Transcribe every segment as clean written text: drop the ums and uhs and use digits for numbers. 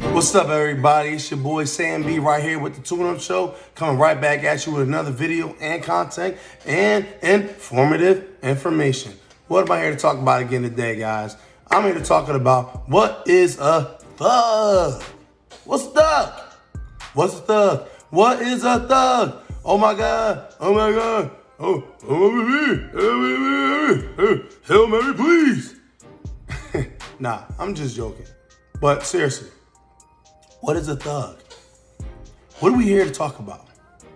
What's up, everybody? It's your boy Sam B right here with the Tune-Up Show, coming right back at you with another video and content and informative information. What am I here to talk about again today, guys? I'm here to talk about what is a thug. What's a thug? What's a thug? What is a thug? Oh my God! Oh my God! Oh, Hail Mary, please. Nah, I'm just joking. But seriously, what is a thug? What are we here to talk about?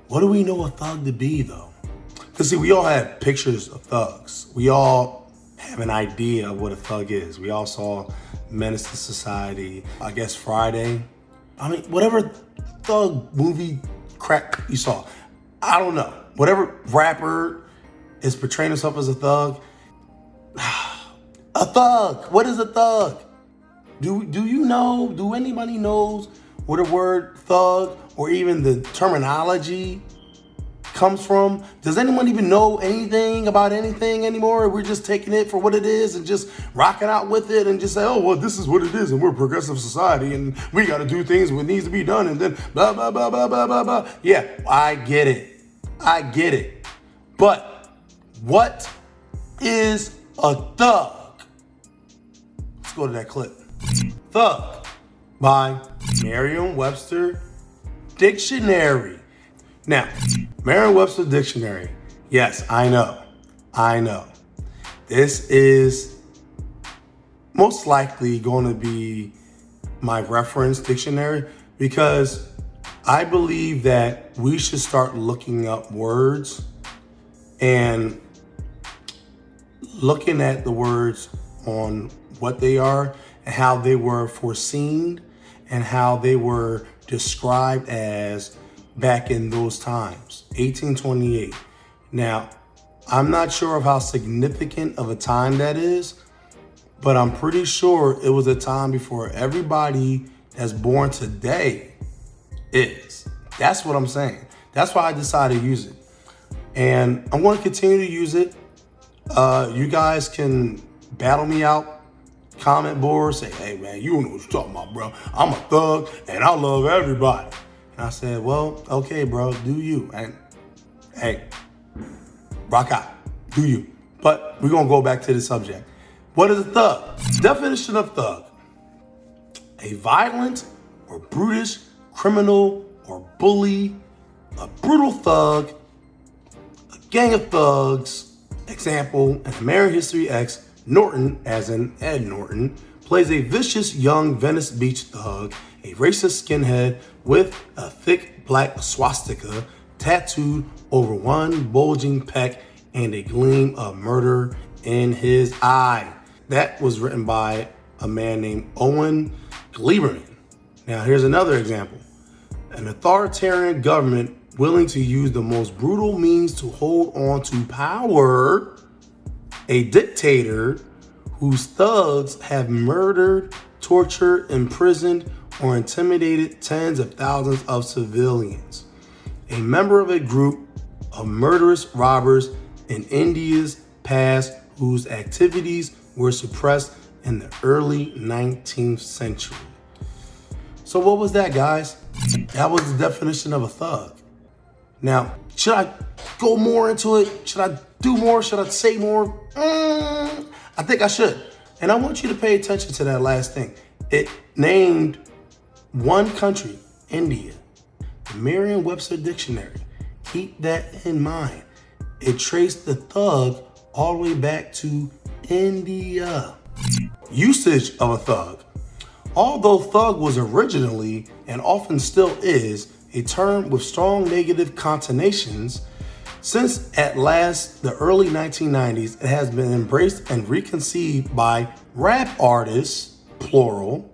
What do we know a thug to be, though? Because, see, we all have pictures of thugs. We all have an idea of what a thug is. We all saw Menace to Society, I guess Friday. I mean, whatever thug movie crap you saw. I don't know. Whatever rapper is portraying himself as a thug. A thug. What is a thug? Do you know? Do anybody knows where the word thug or even the terminology comes from? Does anyone even know anything about anything anymore? We're just taking it for what it is and just rocking out with it and just say, oh, well, this is what it is and we're a progressive society and we got to do things what needs to be done and then blah, blah, blah, blah, blah, blah, blah. Yeah, I get it. I get it. But what is a thug? Let's go to that clip. Thug by Merriam-Webster Dictionary. Now, Merriam-Webster Dictionary. Yes, I know. This is most likely going to be my reference dictionary because I believe that we should start looking up words and looking at the words on what they are and how they were foreseen and how they were described as back in those times, 1828. Now, I'm not sure of how significant of a time that is, but I'm pretty sure it was a time before everybody that's born today is. That's what I'm saying. That's why I decided to use it. And I'm going to continue to use it. You guys can battle me out, comment board, say, hey man, you don't know what you're talking about, bro. I'm a thug and I love everybody. And I said, well, okay, bro, do you. And hey, rock out, do you. But we're going to go back to the subject. What is a thug? Definition of thug: a violent or brutish criminal or bully, a brutal thug, a gang of thugs. Example, in American History X, Norton, as in Ed Norton, plays a vicious young Venice Beach thug, a racist skinhead with a thick black swastika tattooed over one bulging pec and a gleam of murder in his eye. That was written by a man named Owen Gleiberman. Now here's another example. An authoritarian government willing to use the most brutal means to hold on to power. A dictator whose thugs have murdered, tortured, imprisoned, or intimidated tens of thousands of civilians. A member of a group of murderous robbers in India's past whose activities were suppressed in the early 19th century. So what was that, guys? That was the definition of a thug. Now, should I go more into it? Should I do more? Should I say more? I think I should. And I want you to pay attention to that last thing. It named one country, India. The Merriam-Webster Dictionary. Keep that in mind. It traced the thug all the way back to India. Usage of a thug. Although thug was originally, and often still is, a term with strong negative connotations, since at last the early 1990s, it has been embraced and reconceived by rap artists, plural.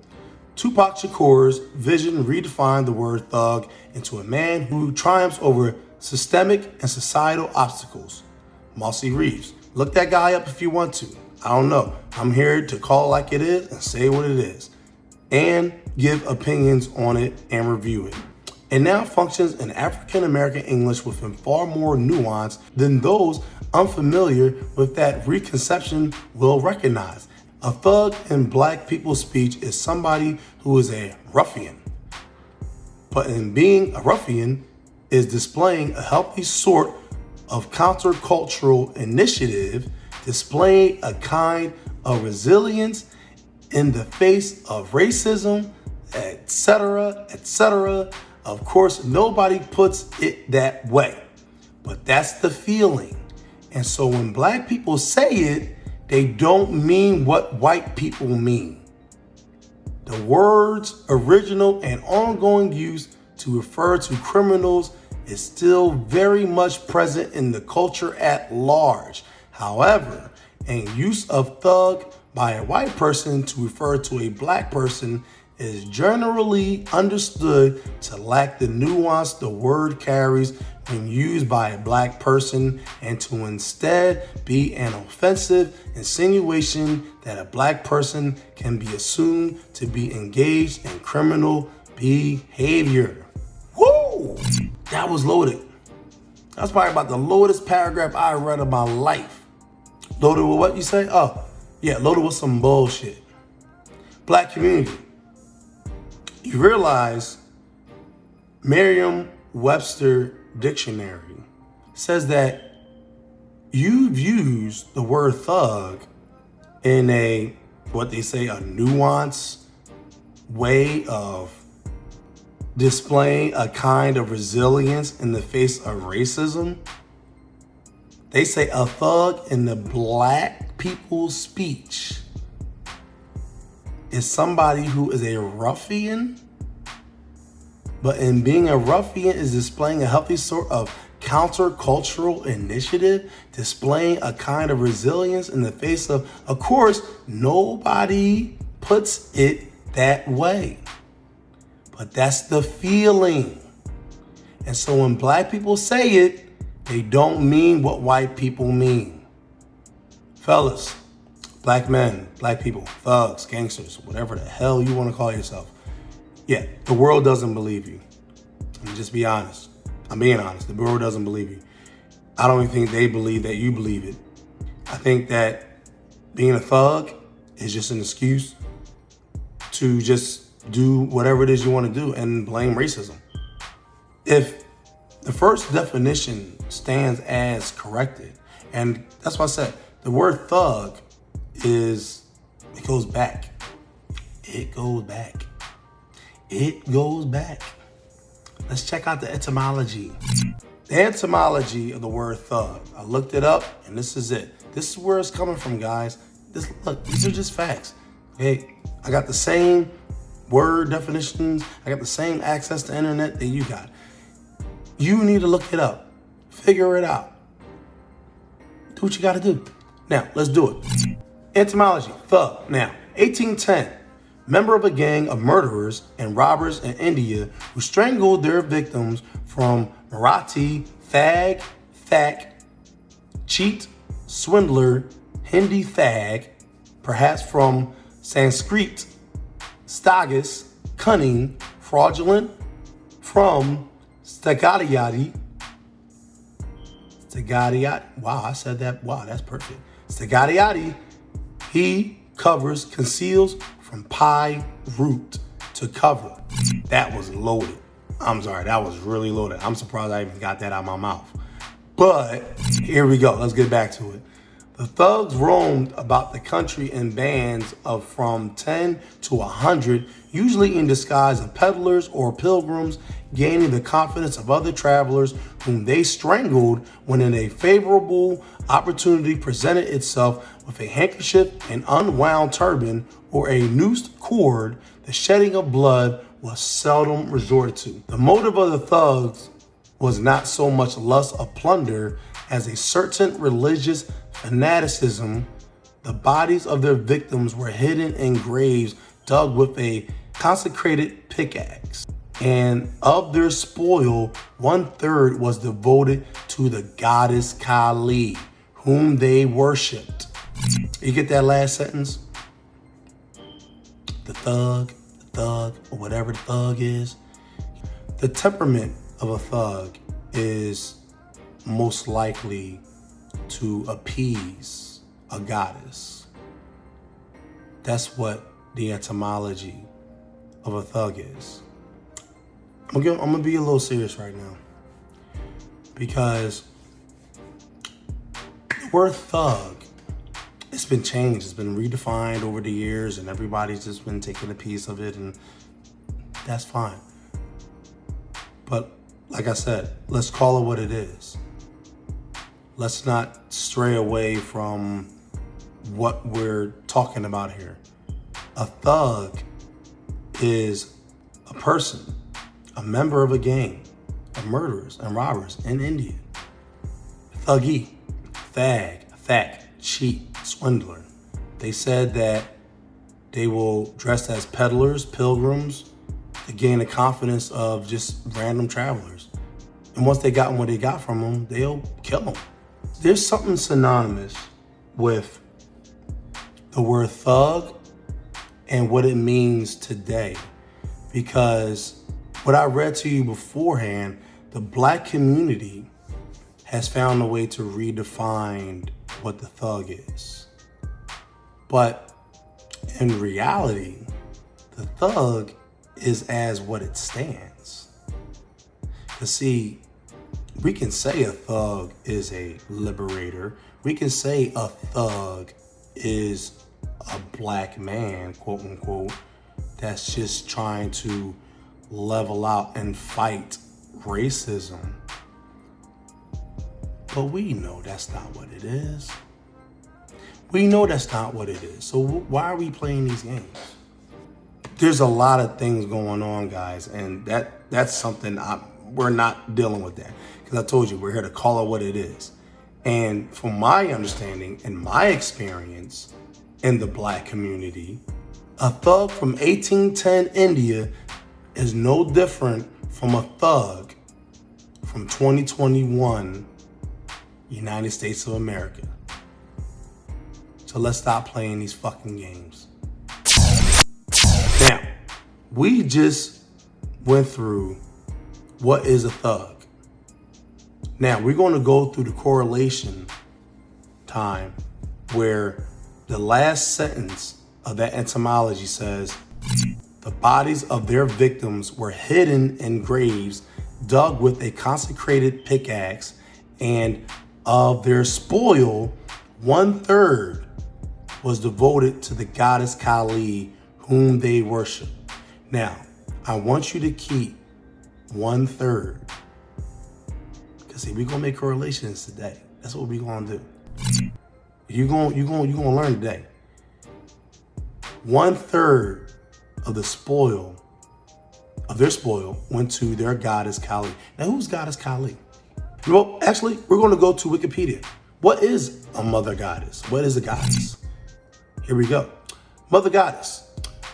Tupac Shakur's vision redefined the word thug into a man who triumphs over systemic and societal obstacles. Mossy Reeves. Look that guy up if you want to. I don't know. I'm here to call it like it is and say what it is, and give opinions on it and review it. It now functions in African American English with far more nuance than those unfamiliar with that reconception will recognize. A thug in black people's speech is somebody who is a ruffian. But in being a ruffian is displaying a healthy sort of countercultural initiative, displaying a kind of resilience in the face of racism, etc., etc. Of course, nobody puts it that way, but that's the feeling. And so when black people say it, they don't mean what white people mean. The word's original and ongoing use to refer to criminals is still very much present in the culture at large. However, in use of thug by a white person to refer to a black person is generally understood to lack the nuance the word carries when used by a black person, and to instead be an offensive insinuation that a black person can be assumed to be engaged in criminal behavior. Woo! That was loaded. That's probably about the loadest paragraph I read in my life. Loaded with what you say? Oh, yeah, loaded with some bullshit. Black community. You realize Merriam-Webster Dictionary says that you've used the word thug in a, what they say, a nuanced way of displaying a kind of resilience in the face of racism. They say a thug in the black people's speech is somebody who is a ruffian, but in being a ruffian is displaying a healthy sort of countercultural initiative, displaying a kind of resilience in the face of course, nobody puts it that way. But that's the feeling. And so when black people say it, they don't mean what white people mean. Fellas, black men, black people, thugs, gangsters, whatever the hell you want to call yourself. Yeah, the world doesn't believe you. Let me just be honest. I'm being honest. The world doesn't believe you. I don't even think they believe that you believe it. I think that being a thug is just an excuse to just do whatever it is you want to do and blame racism. If the first definition stands as corrected, and that's why I said the word thug it goes back. It goes back. It goes back. Let's check out the etymology. The etymology of the word thug. I looked it up, and this is it. This is where it's coming from, guys. Look, these are just facts. Okay, I got the same word definitions. I got the same access to internet that you got. You need to look it up. Figure it out. Do what you got to do. Now, let's do it. Etymology, thug. Now, 1810. Member of a gang of murderers and robbers in India who strangled their victims from Marathi, thag, thak, cheat, swindler, Hindi thag, perhaps from Sanskrit, stagus, cunning, fraudulent, from Stagadiati. Wow, I said that. Wow, that's perfect. Stagadiati, he covers, conceals from pie root to cover. That was loaded. I'm sorry, that was really loaded. I'm surprised I even got that out of my mouth. But here we go. Let's get back to it. The thugs roamed about the country in bands of from 10 to 100, usually in disguise of peddlers or pilgrims, gaining the confidence of other travelers whom they strangled when a favorable opportunity presented itself. With a handkerchief, an unwound turban, or a noosed cord, the shedding of blood was seldom resorted to. The motive of the thugs was not so much lust of plunder as a certain religious fanaticism. The bodies of their victims were hidden in graves dug with a consecrated pickaxe, and of their spoil 1/3 was devoted to the goddess Kali, whom they worshipped. You get that last sentence? The thug, or whatever the thug is. The temperament of a thug is most likely to appease a goddess. That's what the etymology of a thug is. I'm gonna be a little serious right now, because the word thug, it's been changed, it's been redefined over the years, and everybody's just been taking a piece of it, and that's fine. But like I said, let's call it what it is. Let's not stray away from what we're talking about here. A thug is a person, a member of a gang of murderers and robbers in India. Thuggy, thag, cheat, swindler. They said that they will dress as peddlers, pilgrims, to gain the confidence of just random travelers. And once they got what they got from them, they'll kill them. There's something synonymous with the word thug and what it means today. Because what I read to you beforehand, the Black community has found a way to redefine what the thug is. But in reality, the thug is as what it stands. Because see, we can say a thug is a liberator. We can say a thug is a Black man, quote unquote, that's just trying to level out and fight racism. But we know that's not what it is. We know that's not what it is. So why are we playing these games? There's a lot of things going on, guys, and that's something we're not dealing with that. Because I told you, we're here to call it what it is. And from my understanding and my experience in the Black community, a thug from 1810 India is no different from a thug from 2021 United States of America. So let's stop playing these fucking games. Now, we just went through what is a thug. Now, we're going to go through the correlation time where the last sentence of that etymology says, the bodies of their victims were hidden in graves dug with a consecrated pickaxe, and of their spoil, 1/3 was devoted to the goddess Kali, whom they worship. Now, I want you to keep 1/3. Because see, we're gonna make correlations today. That's what we're gonna do. You're gonna learn today. 1/3 of the spoil, of their spoil, went to their goddess Kali. Now, who's goddess Kali? Well, actually, we're gonna go to Wikipedia. What is a mother goddess? What is a goddess? Here we go. Mother goddess.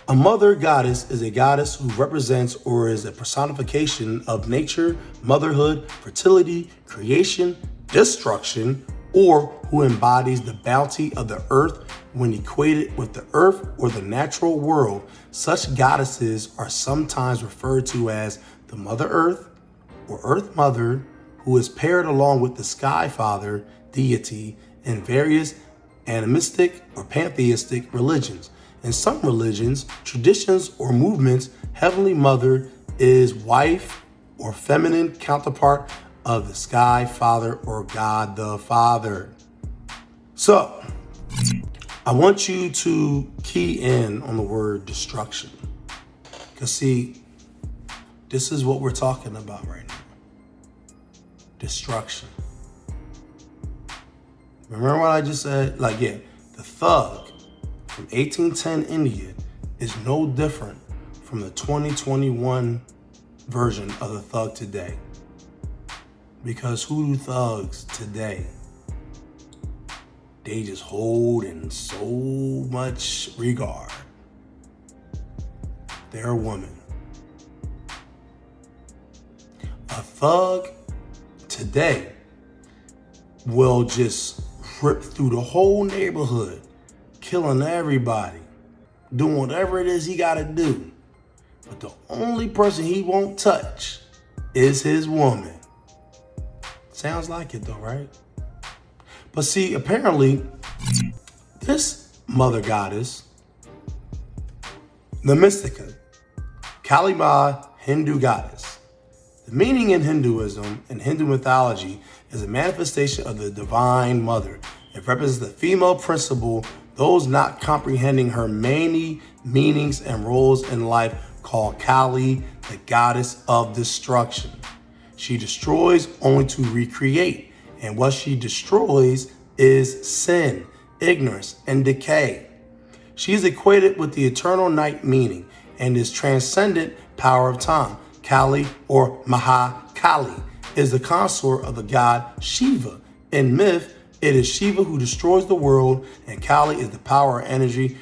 A mother goddess is a goddess who represents or is a personification of nature, motherhood, fertility, creation, destruction, or who embodies the bounty of the earth when equated with the earth or the natural world. Such goddesses are sometimes referred to as the Mother Earth or Earth Mother, who is paired along with the Sky Father deity in various animistic or pantheistic religions. In some religions, traditions, or movements, Heavenly Mother is wife or feminine counterpart of the Sky Father or God the Father. So, I want you to key in on the word destruction. Because see, this is what we're talking about right now. Destruction. Remember what I just said? The thug from 1810 India is no different from the 2021 version of the thug today. Because who do thugs today? They just hold in so much regard. They're a woman. A thug today will just rip through the whole neighborhood, killing everybody, doing whatever it is he gotta do. But the only person he won't touch is his woman. Sounds like it though, right? But see, apparently, this mother goddess The Mystica, Kali Ma, Hindu goddess. The meaning in Hinduism and Hindu mythology is a manifestation of the Divine Mother. It represents the female principle, those not comprehending her many meanings and roles in life, called Kali, the goddess of destruction. She destroys only to recreate, and what she destroys is sin, ignorance, and decay. She is equated with the eternal night meaning and is transcendent power of time. Kali, or Mahakali, is the consort of the god Shiva. In myth, it is Shiva who destroys the world, and Kali is the power or energy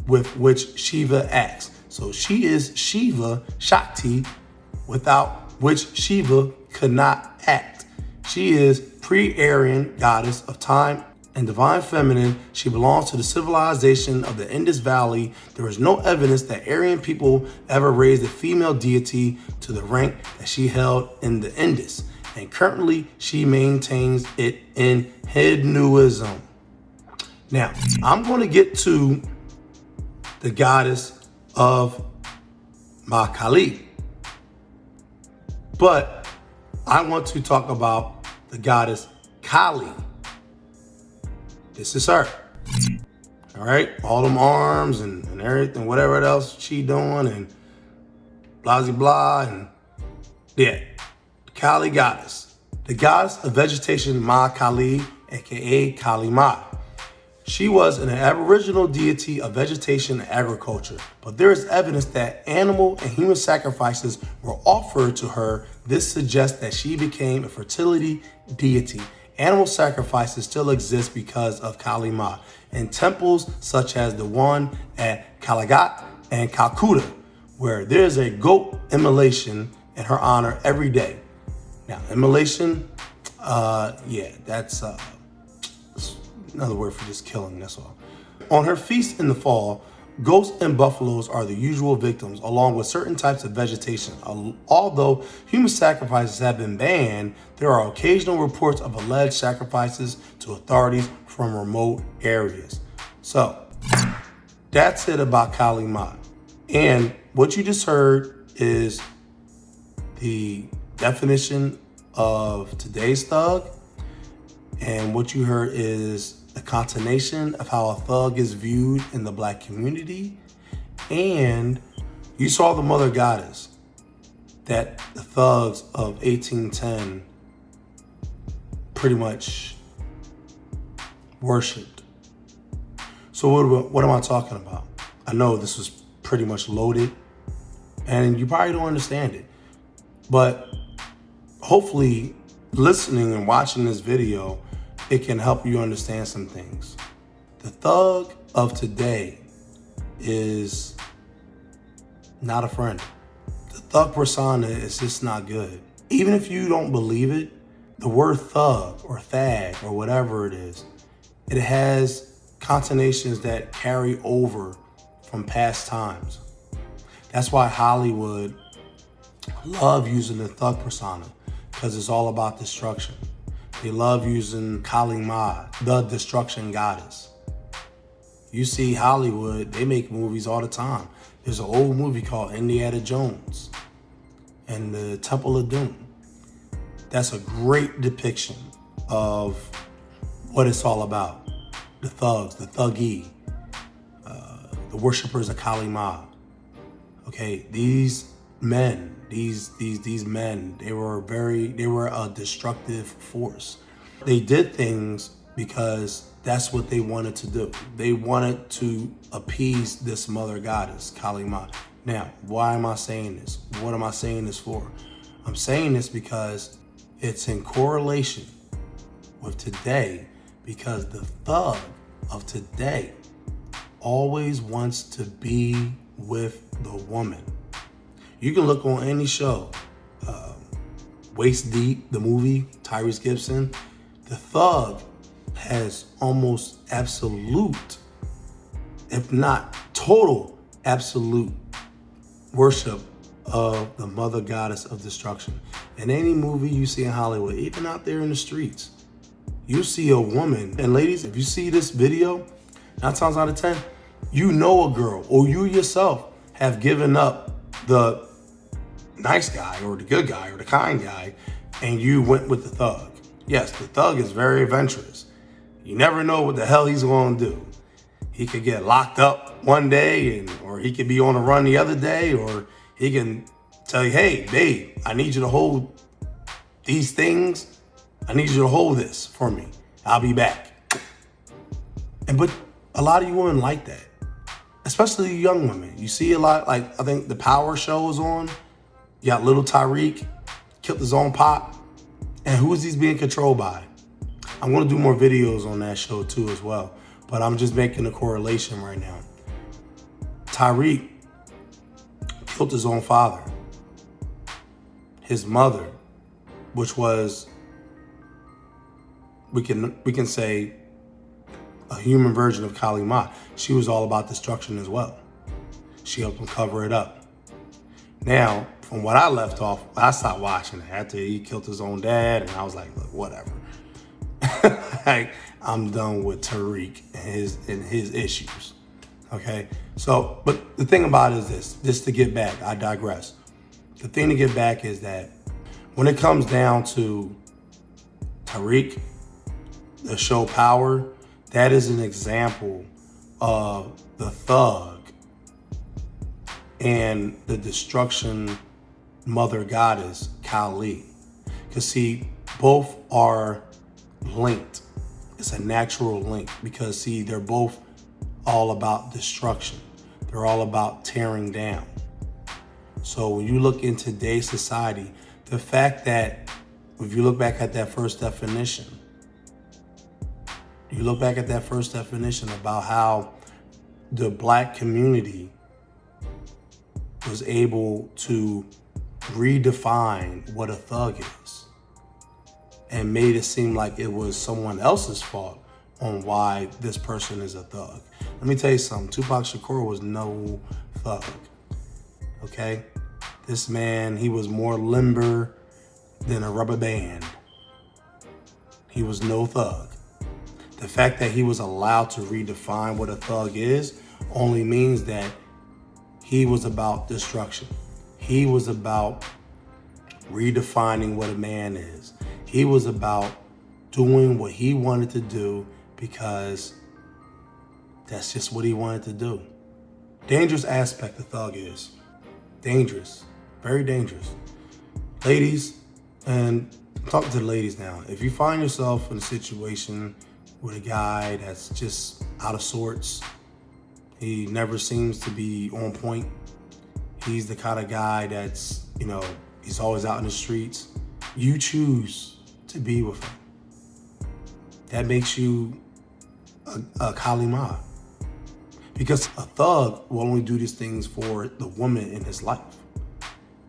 with which Shiva acts. So she is Shiva, Shakti, without which Shiva could not act. She is pre-Aryan goddess of time and divine feminine. She belongs to the civilization of the Indus Valley. There is no evidence that Aryan people ever raised a female deity to the rank that she held in the Indus, and currently she maintains it in Hinduism. Now, I'm going to get to the goddess of Mahakali, but I want to talk about the goddess Kali. This is her. All right, all them arms and everything, whatever else she doing, and blah, blah, blah, and yeah, Kali goddess. The goddess of vegetation, Ma Kali, aka Kali Ma. She was an aboriginal deity of vegetation and agriculture, but there is evidence that animal and human sacrifices were offered to her. This suggests that she became a fertility deity. Animal sacrifices still exist because of Kali Ma in temples such as the one at Kaligat and Calcutta, where there's a goat immolation in her honor every day. Now, immolation, that's another word for just killing, that's all. On her feast in the fall, goats and buffaloes are the usual victims, along with certain types of vegetation. Although human sacrifices have been banned, there are occasional reports of alleged sacrifices to authorities from remote areas. So, that's it about Kali Ma. And what you just heard is the definition of today's thug, and what you heard is a connotation of how a thug is viewed in the Black community. And you saw the mother goddess that the thugs of 1810 pretty much worshipped. So what am I talking about? I know this was pretty much loaded and you probably don't understand it, but hopefully listening and watching this video, it can help you understand some things. The thug of today is not a friend. The thug persona is just not good. Even if you don't believe it, the word thug or thag or whatever it is, it has connotations that carry over from past times. That's why Hollywood love using the thug persona, because it's all about destruction. They love using Kali Ma, the destruction goddess. You see Hollywood, they make movies all the time. There's an old movie called Indiana Jones and the Temple of Doom. That's a great depiction of what it's all about. The thugs, the thuggy, the worshipers of Kali Ma. Okay, these men, these men, they were a destructive force. They did things because that's what they wanted to do. They wanted to appease this mother goddess, Kali Ma. Now, why am I saying this? What am I saying this for? I'm saying this because it's in correlation with today, because the thug of today always wants to be with the woman. You can look on any show, Waist Deep, the movie, Tyrese Gibson. The thug has almost absolute, if not total, absolute worship of the mother goddess of destruction. In any movie you see in Hollywood, even out there in the streets, you see a woman. And ladies, if you see this video, 9 times out of 10, you know a girl, or you yourself have given up the nice guy or the good guy or the kind guy, and you went with the thug. Yes, the thug is very adventurous. You never know what the hell he's going to do. He could get locked up one day, or he could be on a run the other day, or he can tell you, hey, babe, I need you to hold these things. I need you to hold this for me. I'll be back. But a lot of you women like that, especially young women. You see a lot, like I think the Power show is on. You got little Tyreek, killed his own pop. And who is he being controlled by? I'm going to do more videos on that show too as well. But I'm just making a correlation right now. Tyreek killed his own father. His mother, which was, we can say, a human version of Kali Ma. She was all about destruction as well. She helped him cover it up. Now, from what I left off, I stopped watching it after he killed his own dad, and I was like, look, whatever. Like, I'm done with Tariq and his issues. Okay? So, but the thing about it is this, just to get back, I digress. The thing to get back is that when it comes down to Tariq, the show Power, that is an example of the thug and the destruction mother goddess, Kali. Because see, both are linked. It's a natural link because see, they're both all about destruction. They're all about tearing down. So when you look in today's society, the fact that if you look back at that first definition, about how the black community was able to redefine what a thug is and made it seem like it was someone else's fault on why this person is a thug. Let me tell you something. Tupac Shakur was no thug. Okay? This man, he was more limber than a rubber band. He was no thug. The fact that he was allowed to redefine what a thug is only means that he was about destruction. He was about redefining what a man is. He was about doing what he wanted to do because that's just what he wanted to do. Dangerous aspect of thug is. Dangerous. Very dangerous. Ladies, and I'm talking to the ladies now. If you find yourself in a situation with a guy that's just out of sorts, he never seems to be on point. He's the kind of guy that's, he's always out in the streets. You choose to be with him. That makes you a Kali Ma. Because a thug will only do these things for the woman in his life.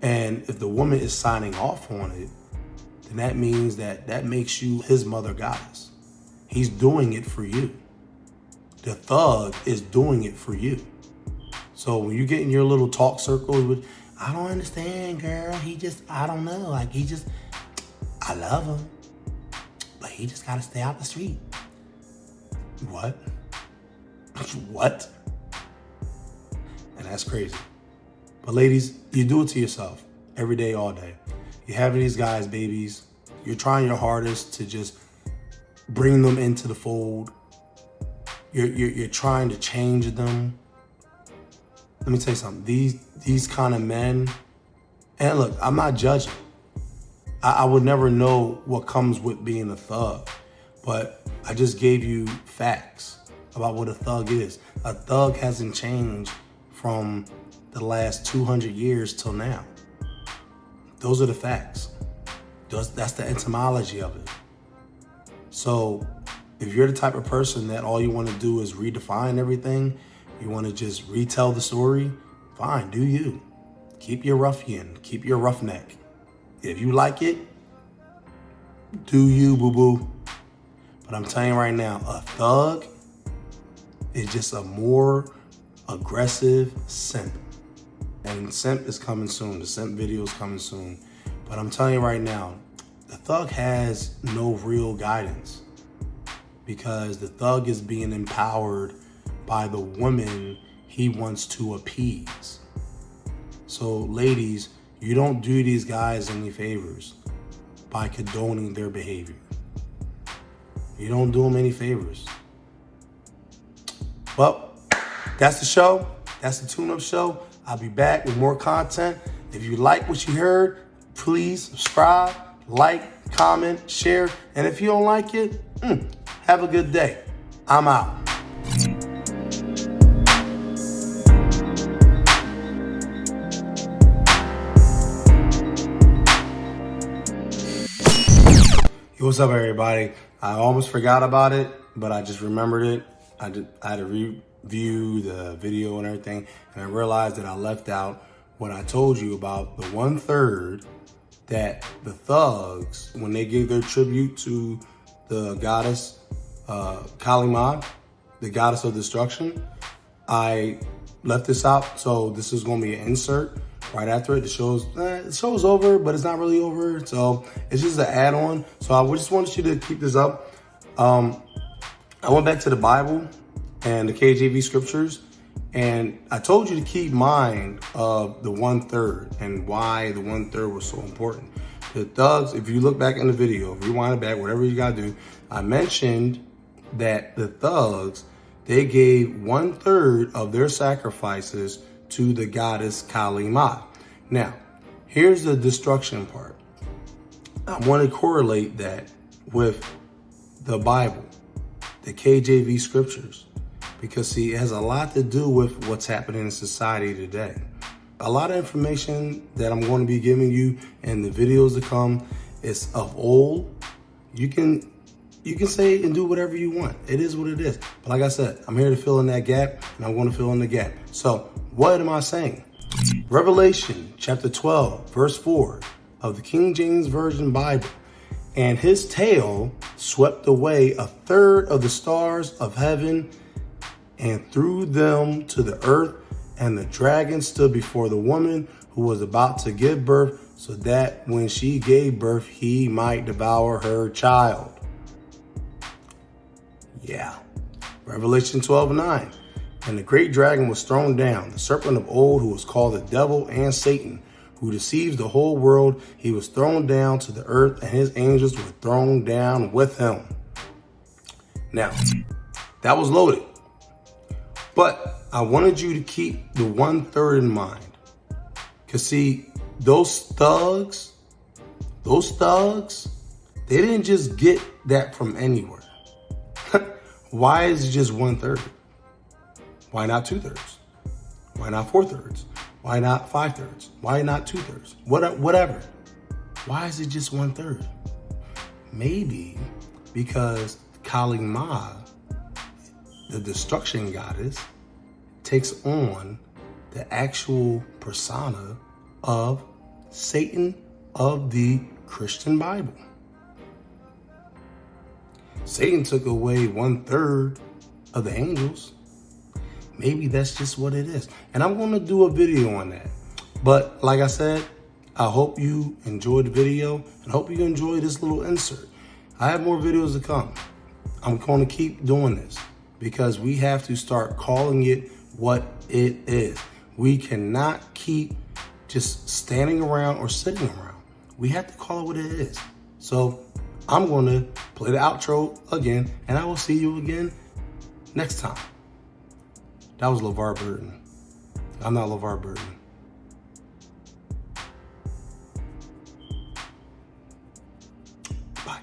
And if the woman is signing off on it, then that means that makes you his mother goddess. He's doing it for you. The thug is doing it for you. So when you get in your little talk circles with, I don't understand, girl. I don't know. I love him, but he just gotta stay out the street. What? What? And that's crazy. But ladies, you do it to yourself every day, all day. You're having these guys babies. You're trying your hardest to just bring them into the fold. You're trying to change them. Let me tell you something. These kind of men, and look, I'm not judging. I would never know what comes with being a thug, but I just gave you facts about what a thug is. A thug hasn't changed from the last 200 years till now. Those are the facts. That's the etymology of it. So if you're the type of person that all you want to do is redefine everything, you want to just retell the story, fine, do you. Keep your ruffian, keep your roughneck. If you like it, do you, boo-boo. But I'm telling you right now, a thug is just a more aggressive simp. And simp is coming soon. The simp video is coming soon. But I'm telling you right now, the thug has no real guidance because the thug is being empowered by the woman he wants to appease. So ladies, you don't do these guys any favors by condoning their behavior. You don't do them any favors. Well, that's the show. That's the Tune Up Show. I'll be back with more content. If you like what you heard, please subscribe, like, comment, share. And if you don't like it, have a good day. I'm out. Yo, what's up, everybody? I almost forgot about it, but I just remembered it. I had to review the video and everything, and I realized that I left out what I told you about the 1/3 that the thugs, when they gave their tribute to the goddess Kali Ma, the goddess of destruction. I left this out, so this is going to be an insert right after it. The show's over, but it's not really over, so it's just an add-on. So I just wanted you to keep this up. I went back to the Bible and the KJV scriptures, and I told you to keep mind of the 1/3 and why the 1/3 was so important. The thugs, if you look back in the video, rewind it back, whatever you gotta do, I mentioned that the thugs, they gave 1/3 of their sacrifices to the goddess Kali Ma. Now, here's the destruction part. I want to correlate that with the Bible, the KJV scriptures, because see, it has a lot to do with what's happening in society today. A lot of information that I'm going to be giving you in the videos to come is of old. You can say and do whatever you want. It is what it is. But like I said, I'm here to fill in that gap, and I'm going to fill in the gap. So what am I saying? Revelation chapter 12, verse 4 of the King James Version Bible. And his tail swept away 1/3 of the stars of heaven and threw them to the earth. And the dragon stood before the woman who was about to give birth, so that when she gave birth, he might devour her child. Yeah. Revelation 12:9. And the great dragon was thrown down, the serpent of old, who was called the devil and Satan, who deceives the whole world. He was thrown down to the earth, and his angels were thrown down with him. Now, that was loaded. But I wanted you to keep the 1/3 in mind. Because see, those thugs, they didn't just get that from anywhere. Why is it just 1/3? Why not 2/3? Why not 4/3? Why not 5/3? Why not 2/3? Whatever. Why is it just 1/3? Maybe because Kali Ma, the destruction goddess, takes on the actual persona of Satan of the Christian Bible. Satan took away 1/3 of the angels. Maybe that's just what it is. And I'm going to do a video on that. But like I said, I hope you enjoyed the video and hope you enjoy this little insert. I have more videos to come. I'm going to keep doing this because we have to start calling it what it is. We cannot keep just standing around or sitting around. We have to call it what it is. So I'm going to play the outro again, and I will see you again next time. That was LeVar Burton. I'm not LeVar Burton. Bye.